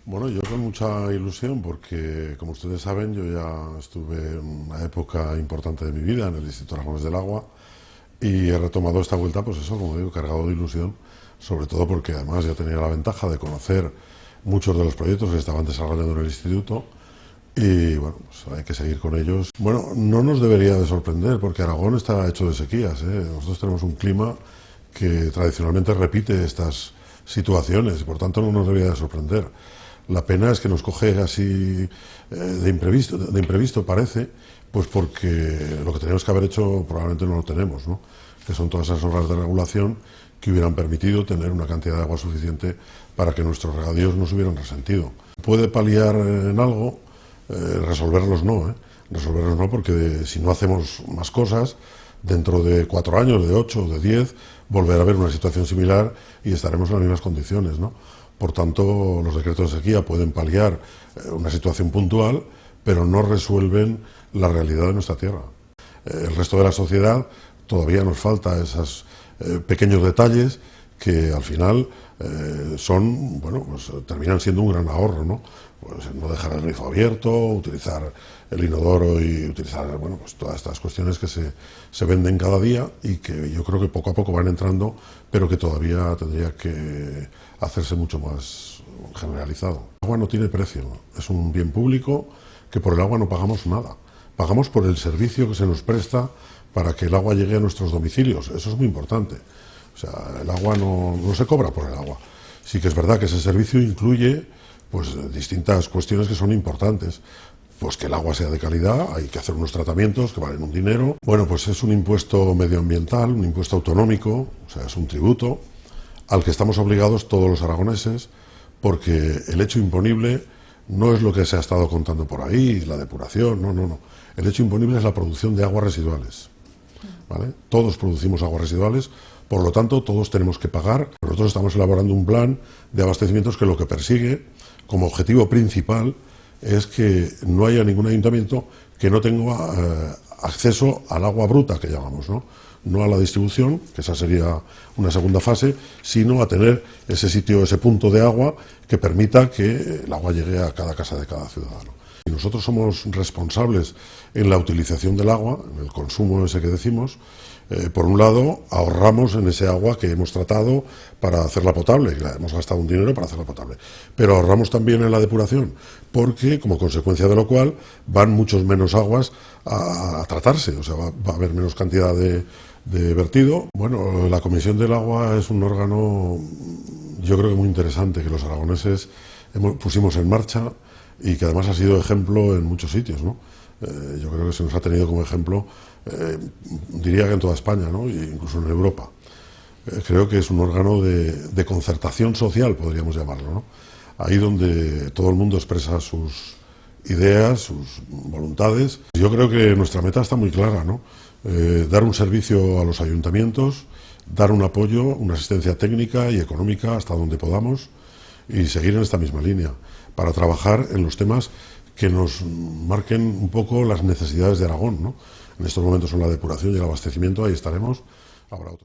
Bueno, yo con mucha ilusión porque, como ustedes saben, yo ya estuve en una época importante de mi vida en el Instituto Aragonés del Agua y he retomado esta vuelta, pues eso, como digo, cargado de ilusión, sobre todo porque además ya tenía la ventaja de conocer muchos de los proyectos que se estaban desarrollando en el Instituto y, bueno, pues hay que seguir con ellos. Bueno, no nos debería de sorprender porque Aragón está hecho de sequías, ¿eh? Nosotros tenemos un clima que tradicionalmente repite estas situaciones y por tanto no nos debería de sorprender. La pena es que nos coge así de imprevisto parece, pues porque lo que teníamos que haber hecho probablemente no lo tenemos, ¿no? Que son todas esas obras de regulación que hubieran permitido tener una cantidad de agua suficiente para que nuestros regadíos no se hubieran resentido. Puede paliar en algo, resolverlos no, ¿eh? Resolverlos no, porque si no hacemos más cosas, dentro de 4 años, de 8, de 10, volverá a haber una situación similar y estaremos en las mismas condiciones, ¿no? Por tanto, los decretos de sequía pueden paliar una situación puntual, pero no resuelven la realidad de nuestra tierra. El resto de la sociedad todavía nos falta esos pequeños detalles que al final son, bueno, pues terminan siendo un gran ahorro, ¿no? Pues no dejar el grifo abierto, utilizar el inodoro y utilizar, bueno, pues todas estas cuestiones que se venden cada día y que yo creo que poco a poco van entrando, pero que todavía tendría que hacerse mucho más generalizado. El agua no tiene precio, es un bien público que por el agua no pagamos nada. Pagamos por el servicio que se nos presta para que el agua llegue a nuestros domicilios. Eso es muy importante. O sea, el agua no se cobra por el agua. Sí que es verdad que ese servicio incluye pues distintas cuestiones que son importantes. Pues que el agua sea de calidad, hay que hacer unos tratamientos que valen un dinero. Bueno, pues es un impuesto medioambiental, un impuesto autonómico, o sea, es un tributo al que estamos obligados todos los aragoneses, porque el hecho imponible no es lo que se ha estado contando por ahí, la depuración, no. El hecho imponible es la producción de aguas residuales, ¿vale? Todos producimos aguas residuales, por lo tanto, todos tenemos que pagar. Nosotros estamos elaborando un plan de abastecimientos que lo que persigue, como objetivo principal, es que no haya ningún ayuntamiento que no tenga acceso al agua bruta, que llamamos, ¿no? No a la distribución, que esa sería una segunda fase, sino a tener ese sitio, ese punto de agua que permita que el agua llegue a cada casa de cada ciudadano. Y nosotros somos responsables en la utilización del agua, en el consumo ese que decimos. Por un lado, ahorramos en ese agua que hemos tratado para hacerla potable, hemos gastado un dinero para hacerla potable, pero ahorramos también en la depuración, porque como consecuencia de lo cual van muchos menos aguas a tratarse, o sea, va a haber menos cantidad de vertido. Bueno, la Comisión del Agua es un órgano, yo creo que muy interesante, que los aragoneses pusimos en marcha y que además ha sido ejemplo en muchos sitios, ¿no? Yo creo que se nos ha tenido como ejemplo, diría que en toda España, ¿no? E incluso en Europa. Creo que es un órgano de concertación social, podríamos llamarlo, ¿no? Ahí donde todo el mundo expresa sus ideas, sus voluntades. Yo creo que nuestra meta está muy clara, ¿no? Dar un servicio a los ayuntamientos, dar un apoyo, una asistencia técnica y económica hasta donde podamos y seguir en esta misma línea para trabajar en los temas que nos marquen un poco las necesidades de Aragón, ¿no? En estos momentos son la depuración y el abastecimiento, ahí estaremos. Habrá otro.